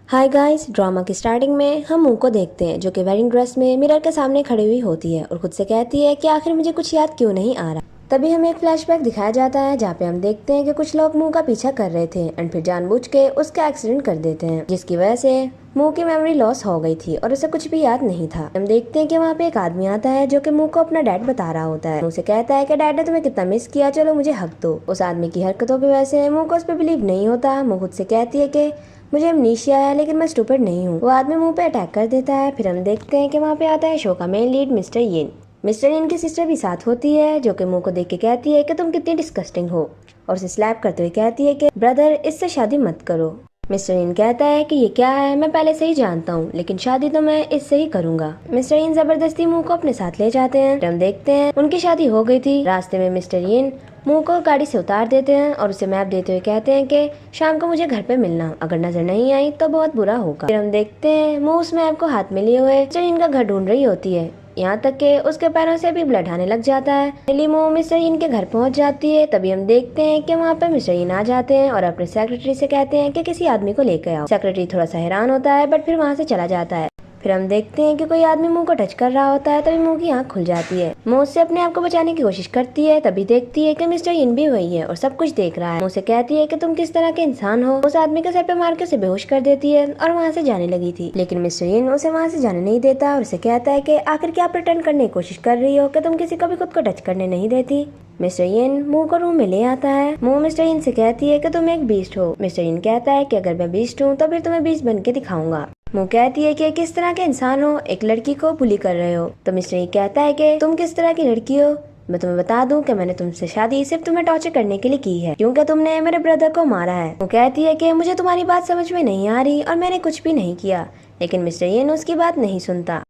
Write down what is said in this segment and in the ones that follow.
Hi guys, drama की starting में हम मूक को देखते हैं जो कि वेडिंग ड्रेस में मिरर के सामने खड़ी हुई होती है और खुद से कहती है कि आखिर मुझे कुछ याद क्यों नहीं आ रहा। तभी हमें एक फ्लैशबैक दिखाया जाता है जहाँ पे हम देखते हैं कि कुछ लोग मुंह का पीछा कर रहे थे एंड फिर जानबूझ के उसका एक्सीडेंट कर देते हैं, जिसकी वजह से मुंह की मेमोरी लॉस हो गई थी और उसे कुछ भी याद नहीं था। हम देखते हैं कि वहाँ पे एक आदमी आता है जो कि मुंह को अपना डैड बता रहा होता है। मुंह से कहता है कि डैड ने तुम्हें कितना मिस किया, चलो मुझे हक दो। उस आदमी की हरकतों की वजह से मुंह को उस पर बिलीव नहीं होता। मुंह खुद से कहती है कि मुझे अमनीशिया है लेकिन मैं स्टूपिड नहीं हूँ। वो आदमी मुंह पे अटैक कर देता है। फिर हम देखते हैं कि वहाँ पे आता है शो का मेन लीड मिस्टर यिन। मिस्टर यिन की सिस्टर भी साथ होती है जो कि मुंह को देख के कहती है कि तुम कितनी डिस्कस्टिंग हो और उसे स्लैप करते हुए कहती है कि ब्रदर इससे शादी मत करो। मिस्टर यिन कहता है कि ये क्या है, मैं पहले से ही जानता हूँ लेकिन शादी तो मैं इससे ही करूंगा। मिस्टर यिन जबरदस्ती मुंह को अपने साथ ले जाते हैं। हम देखते हैं उनकी शादी हो गई थी। रास्ते में मिस्टर यिन मुंह को गाड़ी से उतार देते हैं और उसे मैप देते हुए कहते हैं कि शाम को मुझे घर पे मिलना, अगर नजर नहीं आई तो बहुत बुरा होगा। फिर हम देखते हैं मुंह उस मैप को हाथ में लिए हुए मिस्टर यिन का घर ढूंढ रही होती है, यहाँ तक कि उसके पैरों से भी ब्लड आने लग जाता है। पहली मुंह मिस्टर यिन के घर पहुंच जाती है। तभी हम देखते हैं कि वहाँ पे मिस्टर यिन आ जाते हैं और अपने सेक्रेटरी से कहते हैं कि किसी आदमी को लेकर आओ। सेक्रेटरी थोड़ा सा हैरान होता है बट फिर वहाँ से चला जाता है। फिर हम देखते हैं कि कोई आदमी मुंह को टच कर रहा होता है। तभी मुंह की आंख खुल जाती है। मुंह उससे अपने आप को बचाने की कोशिश करती है। तभी देखती है कि मिस्टर यिन भी वही है और सब कुछ देख रहा है। मुंह से कहती है कि तुम किस तरह के इंसान हो। उस आदमी के सर पे मार के उसे बेहोश कर देती है और वहाँ से जाने लगी थी, लेकिन मिस्टर यिन उसे वहाँ से जाने नहीं देता और उसे कहता है कि आखिर क्या प्रिटेंड करने की कोशिश कर रही हो कि तुम किसी को भी खुद को टच करने नहीं देती। मिस्टर यिन मुंह को रूम में ले आता है। मुंह मिस्टर यिन से कहती है कि तुम एक बीस्ट हो। मिस्टर यिन कहता है कि अगर मैं बीस्ट हूँ तो फिर तुम्हें बीस्ट बन के दिखाऊंगा। मुंह कहती है कि किस तरह के इंसान हो, एक लड़की को बुली कर रहे हो। तो मिस्टर यिन कहता है कि तुम किस तरह की लड़की हो, मैं तुम्हें बता दूं कि मैंने तुमसे शादी सिर्फ तुम्हें टॉर्चर करने के लिए की है क्योंकि तुमने मेरे ब्रदर को मारा है। वो कहती है कि मुझे तुम्हारी बात समझ में नहीं आ रही और मैंने कुछ भी नहीं किया, लेकिन मिस्टर यिन उसकी बात नहीं सुनता।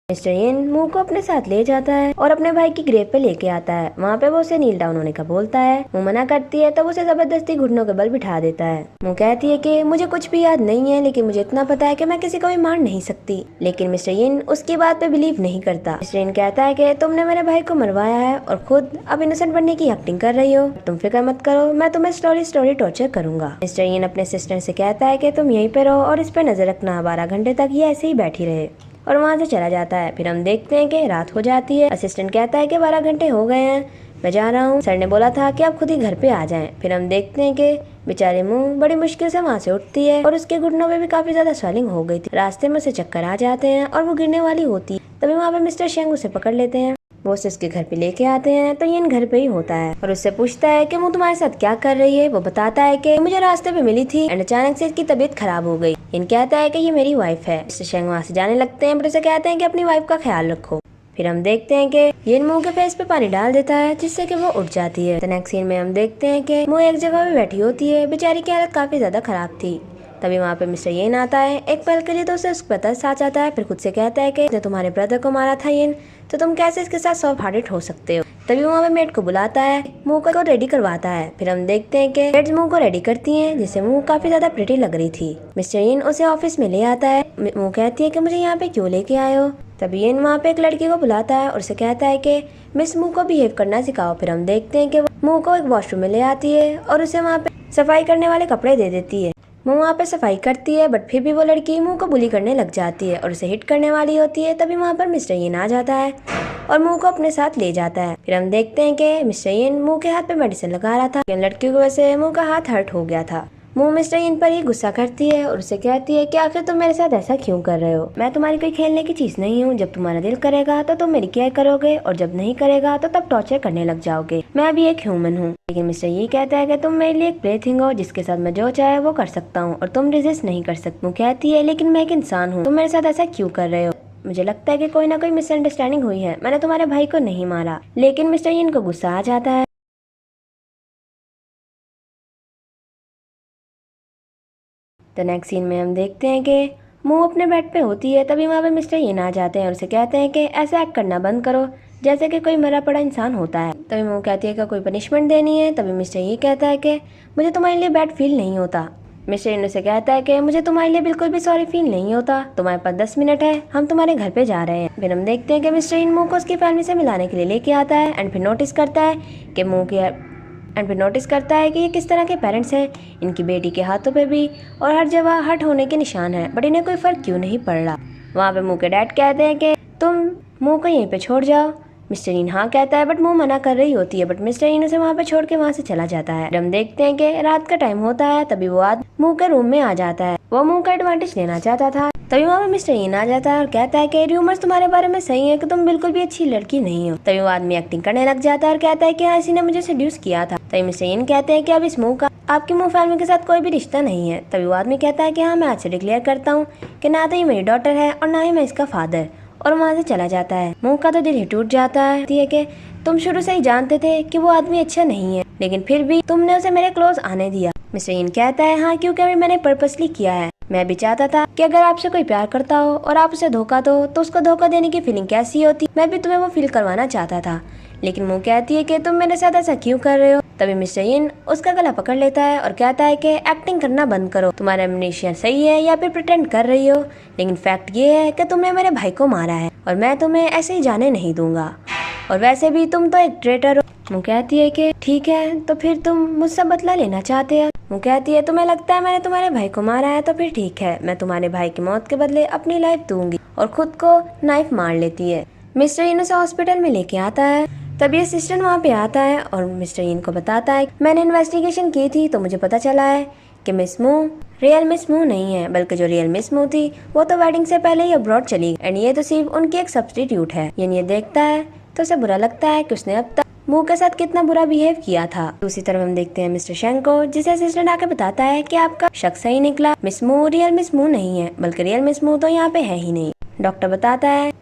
मिस्टर यिन मुंह को अपने साथ ले जाता है और अपने भाई की ग्रेव पे लेके आता है। वहाँ पे वो उसे नील डाउन होने का बोलता है। मुंह मना करती है तब उसे जबरदस्ती घुटनों के बल बिठा देता है। मुंह कहती है कि मुझे कुछ भी याद नहीं है लेकिन मुझे इतना पता है कि मैं किसी को भी मार नहीं सकती, लेकिन मिस्टर यिन उसकी बात पे बिलीव नहीं करता। मिस्टर यिन कहता है कि तुमने मेरे भाई को मरवाया है और खुद अब इनोसेंट बनने की एक्टिंग कर रही हो। तुम फिक्र मत करो, मैं तुम्हें स्टोरी टॉर्चर करूंगा। मिस्टर यिन अपने सिस्टर से कहता है कि तुम यहीं पे रहो और इस पे नजर रखना, 12 घंटे तक ये ऐसे ही बैठी रहे, और वहाँ से चला जाता है। फिर हम देखते हैं कि रात हो जाती है। असिस्टेंट कहता है कि 12 घंटे हो गए हैं, मैं जा रहा हूँ, सर ने बोला था कि आप खुद ही घर पे आ जाएं। फिर हम देखते हैं कि बेचारे मुंह बड़ी मुश्किल से वहाँ से उठती है और उसके घुटनों पे भी काफी ज्यादा स्वेलिंग हो गई थी। रास्ते में उसे चक्कर आ जाते हैं और वो गिरने वाली होती है। तभी वहाँ पे मिस्टर शेंग उसे पकड़ लेते हैं। वो उसे उसके घर पे लेके आते हैं तो यिन घर पे ही होता है और उससे पूछता है कि वो तुम्हारे साथ क्या कर रही है। वो बताता है कि मुझे रास्ते पे मिली थी एंड अचानक से इसकी तबीयत खराब हो गई। यिन कहता है कि ये मेरी वाइफ है। मिस्टर शेंग वहाँ से जाने लगते हैं बट उसे कहते हैं कि अपनी वाइफ का ख्याल रखो। फिर हम देखते हैं कि यिन मुंह के फेस पे पानी डाल देता है जिससे कि वो उठ जाती है। नेक्स्ट सीन में हम देखते हैं कि मुंह एक जगह पे बैठी होती है। बेचारी की हालत काफी ज्यादा खराब थी। तभी वहाँ पे मिस्टर यिन आता है। एक पल के लिए तो उसे उसका पता साथ आता है, फिर खुद से कहता है कि तुम्हारे ब्रदर को मारा था यिन, तो तुम कैसे इसके साथ सॉफ्ट हार्टेड हो सकते हो। तभी वहाँ पे मेड को बुलाता है, मुंह को रेडी करवाता है। फिर हम देखते हैं कि मेड्स मुंह को रेडी करती हैं जिससे मुंह काफी ज्यादा प्रिटी लग रही थी। मिस्टर यिन उसे ऑफिस में ले आता है। मुंह कहती है कि मुझे यहाँ पे क्यों लेके आए हो। तभी यिन वहाँ पे एक लड़की को बुलाता है और उसे कहता है कि मिस मुंह को बिहेव करना सिखाओ। फिर हम देखते हैं कि मुंह को एक वॉशरूम में ले आती है और उसे वहाँ पे सफाई करने वाले कपड़े दे देती है। मुंह वहाँ पे सफाई करती है बट फिर भी वो लड़की मुंह को बुली करने लग जाती है और उसे हिट करने वाली होती है। तभी वहाँ पर मिस्टर यिन आ जाता है और मुंह को अपने साथ ले जाता है। फिर हम देखते हैं कि मिस्टर यिन मुंह के हाथ पे मेडिसिन लगा रहा था, लेकिन लड़की की वजह से मुंह का हाथ हर्ट हो गया था। मुंह मिस्टर यिन पर ही गुस्सा करती है और उसे कहती है कि आखिर तुम मेरे साथ ऐसा क्यों कर रहे हो, मैं तुम्हारी कोई खेलने की चीज नहीं हूँ। जब तुम्हारा दिल करेगा तो तुम मेरी केयर करोगे और जब नहीं करेगा तो तब टॉर्चर करने लग जाओगे। मैं भी एक ह्यूमन हूँ। लेकिन मिस्टर ये कहता है कि तुम मेरे लिए एक प्लेथिंग हो जिसके साथ मैं जो चाहे वो कर सकता हूँ और तुम रेजिस्ट नहीं कर सकते। वो कहती है लेकिन मैं एक इंसान हूँ, तुम मेरे साथ ऐसा क्यों कर रहे हो। मुझे लगता है कि कोई ना कोई मिसअंडरस्टैंडिंग हुई है, मैंने तुम्हारे भाई को नहीं मारा। लेकिन मिस्टर यिन को गुस्सा आ जाता है। तो नेक्स्ट सीन में हम देखते हैं कि मुंह अपने बेड पे होती है। तभी वहाँ पे मिस्टर यिन आ जाते हैं और उसे कहते हैं कि ऐसा एक्ट करना बंद करो जैसे कि कोई मरा पड़ा इंसान होता है। तभी मुंह कहती है कि कोई पनिशमेंट देनी है। तभी मिस्टर ये कहता है कि मुझे तुम्हारे लिए बैड फील नहीं होता। मिस्टर यिन उसे कहता है कि मुझे तुम्हारे लिए बिल्कुल भी सॉरी फील नहीं होता, तुम्हारे पास 10 मिनट है, हम तुम्हारे घर पे जा रहे हैं। फिर हम देखते हैं कि मिस्टर यिन मुंह को उसकी फैमिली से मिलाने के लिए लेके आता है एंड फिर नोटिस करता है कि मुंह की एंड फिर नोटिस करता है कि ये किस तरह के पेरेंट्स हैं। इनकी बेटी के हाथों पे भी और हर जगह हर्ट होने के निशान हैं, बट इन्हें कोई फ़र्क क्यों नहीं पड़ रहा। वहाँ पे मू के डैड कहते हैं कि तुम मू को यहीं पे छोड़ जाओ। मिस्टर इन हाँ कहता है, बट मू मना कर रही होती है, बट मिस्टर इन उसे वहाँ पे छोड़ के वहाँ से चला जाता है। हम देखते हैं कि रात का टाइम होता है, तभी वो आदमी मू के रूम में आ जाता है। वो मू का एडवांटेज लेना चाहता था। तभी वहाँ पे मिस्टर इन आ जाता है और कहता है कि रूमर्स तुम्हारे बारे में सही है कि तुम बिल्कुल भी अच्छी लड़की नहीं हो। तभी वो आदमी एक्टिंग करने लग जाता है और कहता है कि हाँ, इसी ने मुझे सेड्यूस किया था। तभी मिस्टर इन कहते हैं कि अब इस मू का आपकी मू फैमिली के साथ कोई भी रिश्ता नहीं है। तभी वो आदमी कहता है कि हाँ, मैं आज से डिक्लेयर करता हूँ कि ना तो ये मेरी डॉटर है और ना ही मैं इसका फादर, और वहाँ से चला जाता है। मू का तो दिल ही टूट जाता है कि तुम शुरू से ही जानते थे कि वो आदमी अच्छा नहीं है, लेकिन फिर भी तुमने उसे मेरे क्लोज आने दिया। मिस्टर इन कहता है हाँ, क्योंकि अभी मैंने पर्पसली किया है। मैं भी चाहता था कि अगर आपसे कोई प्यार करता हो और आप उसे धोखा दो तो उसको धोखा देने की फीलिंग कैसी होती, मैं भी तुम्हें वो फील करवाना चाहता था। लेकिन वो कहती है कि तुम मेरे साथ ऐसा क्यों कर रहे हो। तभी मिस्टर इन उसका गला पकड़ लेता है और कहता है कि एक्टिंग करना बंद करो, तुम्हारा एमनेशिया सही है या फिर प्रिटेंड कर रही हो, लेकिन फैक्ट ये है कि तुमने मेरे भाई को मारा है और मैं तुम्हें ऐसे ही जाने नहीं दूंगा, और वैसे भी तुम तो एक ट्रेटर हो। वो कहती है कि ठीक है, तो फिर तुम मुझसे बदला लेना चाहते हो। वो कहती है तुम्हें लगता है मैंने तुम्हारे भाई को मारा है, तो फिर ठीक है, मैं तुम्हारे भाई की मौत के बदले अपनी लाइफ दूंगी, और खुद को नाइफ मार लेती है। मिस्टर इन उसे हॉस्पिटल में लेके आता है। तभी असिस्टेंट वहाँ पे आता है और मिस्टर इन को बताता है मैंने इन्वेस्टिगेशन की थी तो मुझे पता चला है कि मिस मू रियल मिस मू नहीं है, बल्कि जो रियल मिस मू थी वो तो वेडिंग से पहले ही अब्रॉड चली गई, एंड ये तो सिर्फ उनकी एक सब्स्टिट्यूट है। यानी ये देखता है तो उसे बुरा लगता है कि उसने अब तक मू के साथ कितना बुरा बिहेव किया था। दूसरी तरफ हम देखते हैं मिस्टर शेंग को, जिसे असिस्टेंट आके बताता है कि आपका शक सही निकला, मिस मू रियल मिस मू नहीं है, बल्कि रियल मिस मू तो यहाँ पे है ही नहीं। डॉक्टर बताता है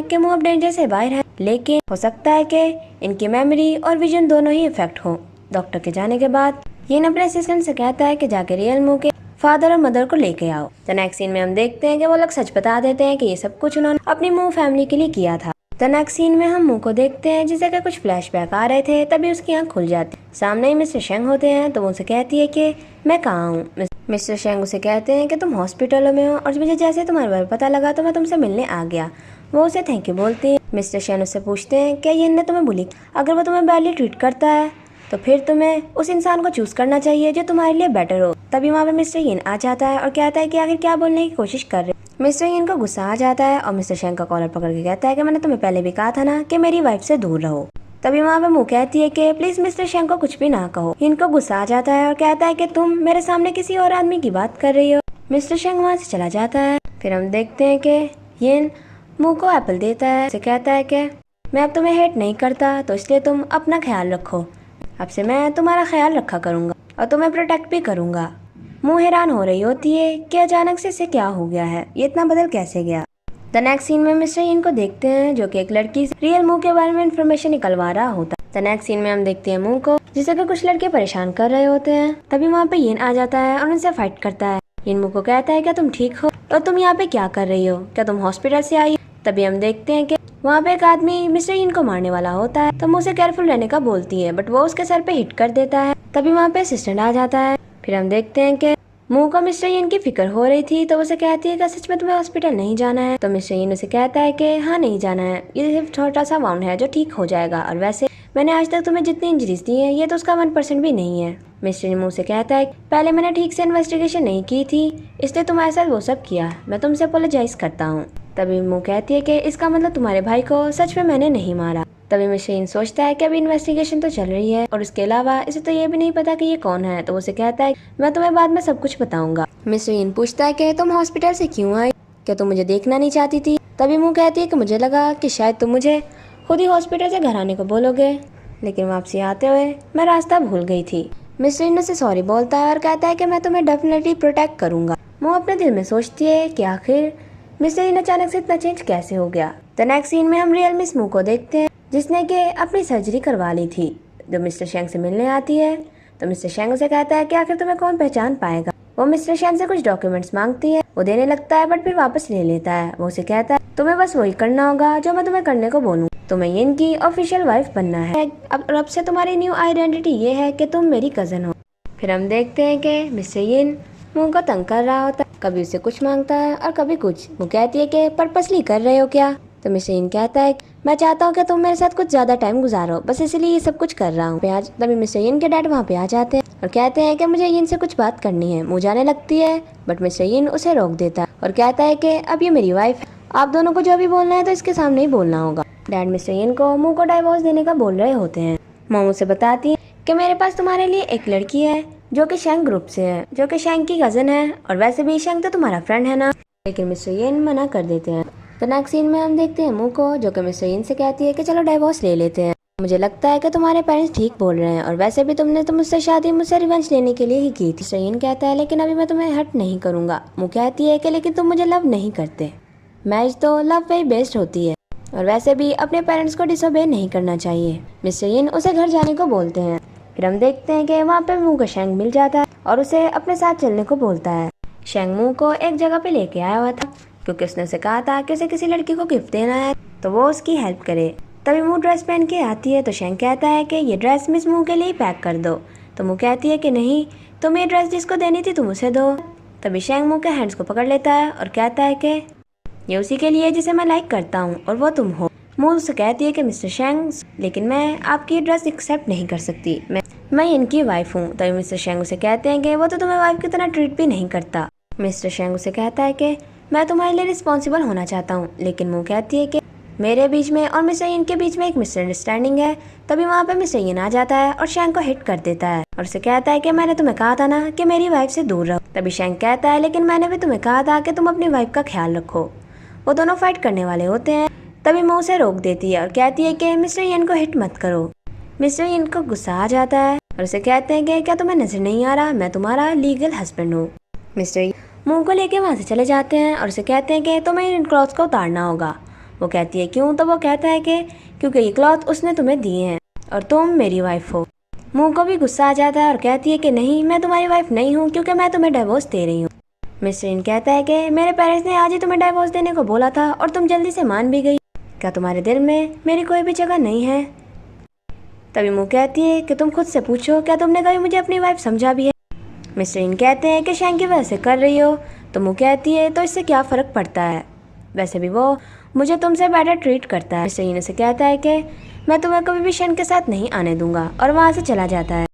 कि मू अब डेंजर से बाहर है, लेकिन हो सकता है कि इनकी मेमोरी और विजन दोनों ही इफेक्ट हो। डॉक्टर के जाने के बाद ये अपने असिस्टेंट से कहता है कि जाके रियल मू के फादर और मदर को लेके आओ। द नेक्स्ट सीन में हम देखते हैं कि वो लोग सच बता देते हैं कि ये सब कुछ उन्होंने अपनी मू फैमिली के लिए किया था। द नेक्स्ट सीन में हम मू को देखते हैं जिसे कि कुछ फ्लैशबैक आ रहे थे, तभी उसकी आंख खुल जाती। सामने ही मिस्टर शेंग होते हैं, तो वो उसे कहती है कि मैं कहाँ हूँ। मिस्टर शेंग उसे कहते हैं कि तुम हॉस्पिटल में हो और मुझे जैसे तुम्हारे बारे में पता लगा तो मैं तुमसे मिलने आ गया। वो उसे थैंक यू बोलती है। मिस्टर शेंग उससे पूछते हैं क्या ये तुम्हें बुली, अगर वो तुम्हें बैडली ट्रीट करता है तो फिर तुम्हें उस इंसान को चूज करना चाहिए जो तुम्हारे लिए बेटर हो। तभी वहाँ पे मिस्टर यिन आ जाता है और कहता है कि आखिर क्या बोलने की कोशिश कर रहे। मिस्टर यिन को गुस्सा आ जाता है और मिस्टर शेंग का कॉलर पकड़ के कहता है कि मैंने तुम्हें पहले भी कहा था ना कि मेरी वाइफ से दूर रहो। तभी वहाँ पे मुँह कहती है कि प्लीज मिस्टर शेंग को कुछ भी ना कहो। इनको गुस्सा आ जाता है और कहता है कि तुम मेरे सामने किसी और आदमी की बात कर रही हो। मिस्टर शेंग वहाँ से चला जाता है। फिर हम देखते हैं कि यिन मुँह को एप्पल देता है, उसे कहता है कि मैं अब तुम्हें हेट नहीं करता, तो इसलिए तुम अपना ख्याल रखो। अब से मैं तुम्हारा ख्याल रखा करूंगा और तुम्हें प्रोटेक्ट भी करूंगा। मुँह हैरान हो रही होती है कि अचानक से इसे क्या हो गया है, ये इतना बदल कैसे गया। द नेक्स्ट सीन में मिस्टर यिन को देखते हैं जो कि एक लड़की से रियल मुँह के बारे में इन्फॉर्मेशन निकलवा रहा होता है। द नेक्स्ट सीन में हम देखते हैं मुँह को जिसे कि कुछ लड़के परेशान कर रहे होते हैं। तभी वहाँ पे यिन आ जाता है और उनसे फाइट करता है। यिन मुँह को कहता है क्या तुम ठीक हो और तुम यहाँ पे क्या कर रही हो, क्या तुम हॉस्पिटल से आई हो। तभी हम देखते हैं कि वहाँ पे एक आदमी मिस्टर यिन को मारने वाला होता है, तो मुझसे केयरफुल रहने का बोलती है, बट वो उसके सर पे हिट कर देता है। तभी वहाँ पे असिस्टेंट आ जाता है। फिर हम देखते हैं कि मुँह को मिस्टर यिन की फिक्र हो रही थी, तो उसे कहती है कि सच में तुम्हें हॉस्पिटल नहीं जाना है। तो मिस्टर यिन उसे कहता है कि हाँ नहीं जाना है, ये सिर्फ छोटा सा वाउंड है जो ठीक हो जाएगा, और वैसे मैंने आज तक तुम्हें जितनी इंजरीज दी है ये तो उसका 1% भी नहीं है। मिस्टर यिन मुँह से कहता है पहले मैंने ठीक से इन्वेस्टिगेशन नहीं की थी, इसलिए तुम्हारे साथ वो सब किया, मैं तुमसे अपोलोजाइज करता हूँ। तभी मुँह कहती है कि इसका मतलब तुम्हारे भाई को सच में मैंने नहीं मारा। तभी मिस्टर यिन सोचता है कि अभी इन्वेस्टिगेशन तो चल रही है और उसके अलावा इसे तो ये भी नहीं पता कि ये कौन है, तो उसे कहता है मैं तुम्हें बाद में सब कुछ बताऊंगा। मिस्टर यिन पूछता है कि तुम हॉस्पिटल से क्यों आई, क्या तुम मुझे देखना नहीं चाहती थी। तभी मुँह कहती है कि मुझे लगा कि शायद तुम मुझे खुद ही हॉस्पिटल से घर आने को बोलोगे, लेकिन वापसी आते हुए मैं रास्ता भूल गई थी। मिस्टर यिन से सॉरी बोलता है और कहता है कि मैं तुम्हें डेफिनेटली प्रोटेक्ट करूंगा। मुँह अपने दिल में सोचती है कि आखिर मिस्टर यिन अचानक से इतना चेंज कैसे हो गया। द नेक्स्ट सीन में हम रियल मिस मुँह को देखते हैं जिसने कि अपनी सर्जरी करवा ली थी। जब मिस्टर शेंग से मिलने आती है तो मिस्टर शेंग उसे कहता है कि आखिर तुम्हें कौन पहचान पाएगा। वो मिस्टर शेंग से कुछ डॉक्यूमेंट्स मांगती है, वो देने लगता है बट फिर वापस ले लेता है। वो उसे कहता है तुम्हें बस वही करना होगा जो मैं तुम्हें करने को बोलूँ, तुम्हें यिन की ऑफिशियल वाइफ बनना है। अब से तुम्हारी न्यू आइडेंटिटी ये है कि तुम मेरी कजन हो। फिर हम देखते हैं कि मिस्टर यिन मुँह को तंग कर रहा होता है, कभी उसे कुछ मांगता है और कभी कुछ। वो कहती है कि पर्पसली कर रहे हो क्या। तो मिस्टर यिन कहता है मैं चाहता हूँ कि तुम मेरे साथ कुछ ज्यादा टाइम गुजारो, बस इसलिए ये सब कुछ कर रहा हूँ। तभी मिस्टर यिन के डैड वहाँ पे आ जाते हैं और कहते हैं कि मुझे यिन से कुछ बात करनी है। मुँह जाने लगती है बट मिस्टर यिन उसे रोक देता है और कहता है कि अब ये मेरी वाइफ है, आप दोनों को जो भी बोलना है तो इसके सामने ही बोलना होगा। डैड मिस्टर यिन को मुँह को डाइवोर्स देने का बोल रहे होते हैं। मॉम उसे बताती है कि मेरे पास तुम्हारे लिए एक लड़की है जो कि शैंग ग्रुप से है, जो कि शैंग की कजन है, और वैसे भी शैंग तो तुम्हारा फ्रेंड है ना। लेकिन मिस्टर यिन मना कर देते हैं। तो नेक्स्ट सीन में हम देखते हैं मुँह को, जो कि मिस्टर यिन से कहती है कि चलो डाइवोर्स ले लेते हैं। मुझे लगता है कि तुम्हारे पेरेंट्स ठीक बोल रहे हैं, और वैसे भी तुमने तो मुझसे शादी मुझसे रिवेंज लेने के लिए ही की थी। मिस्टर यिन कहता है लेकिन अभी मैं तुम्हें हर्ट नहीं करूंगा। मुँह कहती है कि लेकिन तुम मुझे लव नहीं करते। मैरिज तो लव पे ही बेस्ड होती है, और वैसे भी अपने पेरेंट्स को डिसोबे नहीं करना चाहिए। मिस्टर यिन उसे घर जाने को बोलते हैं। फिर हम देखते हैं कि वहाँ पे मुँह को शैंग मिल जाता है और उसे अपने साथ चलने को बोलता है। शैंग मुँह को एक जगह पे लेके आया हुआ था क्योंकि उसने उसे कहा था कि उसे किसी लड़की को गिफ्ट देना है तो वो उसकी हेल्प करे। तभी मुँह ड्रेस पहन के आती है तो शैंग कहता है कि ये ड्रेस मिस मुँह के लिए पैक कर दो। तो मुँह कहती है कि नहीं, तुम ये ड्रेस जिसको देनी थी तुम उसे दो। तभी शैंग मुँह के हैंड्स को पकड़ लेता है और कहता है कि ये उसी के लिए जिसे मैं लाइक करता हूँ और वो तुम हो। मुँह उससे कहती है कि मिस्टर शैंग लेकिन मैं आपकी ड्रेस एक्सेप्ट नहीं कर सकती, मैं इनकी वाइफ हूँ। तभी मिस्टर शैंग उसे कहते हैं कि वो तो तुम्हें वाइफ की तरह ट्रीट भी नहीं करता। मिस्टर शैंग उसे कहता है कि मैं तुम्हारे लिए रिस्पॉन्सिबल होना चाहता हूँ, लेकिन मुँह कहती है कि मेरे बीच में और मिस्टर यिन के बीच में एक मिसअंडरस्टैंडिंग है। तभी वहाँ पे मिस्टर यिन आ जाता है और शैंग को हिट कर देता है और उसे कहता है कि मैंने तुम्हें कहा था ना कि मेरी वाइफ से दूर रहो। तभी शैंग कहता है लेकिन मैंने भी तुम्हें कहा था कि तुम अपनी वाइफ का ख्याल रखो। वो दोनों फाइट करने वाले होते हैं। तभी मुँह उसे रोक देती है और कहती है कि मिस्टर यिन को हिट मत करो। मिस्टर यिन को गुस्सा आ जाता है और उसे कहते हैं कि क्या तुम्हें नजर नहीं आ रहा, मैं तुम्हारा लीगल हस्बैंड हूँ। मिस्टर मुँह को लेके वहाँ से चले जाते हैं और उसे कहते हैं कि तुम्हें इन क्लॉथ्स को उतारना होगा। वो कहती है क्यों? तो वो कहता है कि क्योंकि ये क्लॉथ उसने तुम्हें दिए हैं और तुम मेरी वाइफ हो। मुँह को भी गुस्सा आ जाता है और कहती है कि नहीं, मैं तुम्हारी वाइफ नहीं हूँ क्योंकि मैं तुम्हें डाइवोर्स दे रही हूँ। मिस्टर यिन कहता है कि मेरे पेरेंट्स ने आज ही तुम्हें डाइवोर्स देने को बोला था और तुम जल्दी से मान भी गई। क्या तुम्हारे दिल में मेरी कोई भी जगह नहीं है? तभी मुँह कहती है कि तुम खुद से पूछो, क्या तुमने कभी मुझे अपनी वाइफ समझा भी है? मिस्टर यिन कहते हैं कि शैंग की वजह से कर रही हो। तो मुँह कहती है तो इससे क्या फ़र्क पड़ता है, वैसे भी वो मुझे तुमसे बेटर ट्रीट करता है। मिस्टर यिन से कहता है कि मैं तुम्हें कभी भी शैंग के साथ नहीं आने दूंगा और वहाँ से चला जाता है।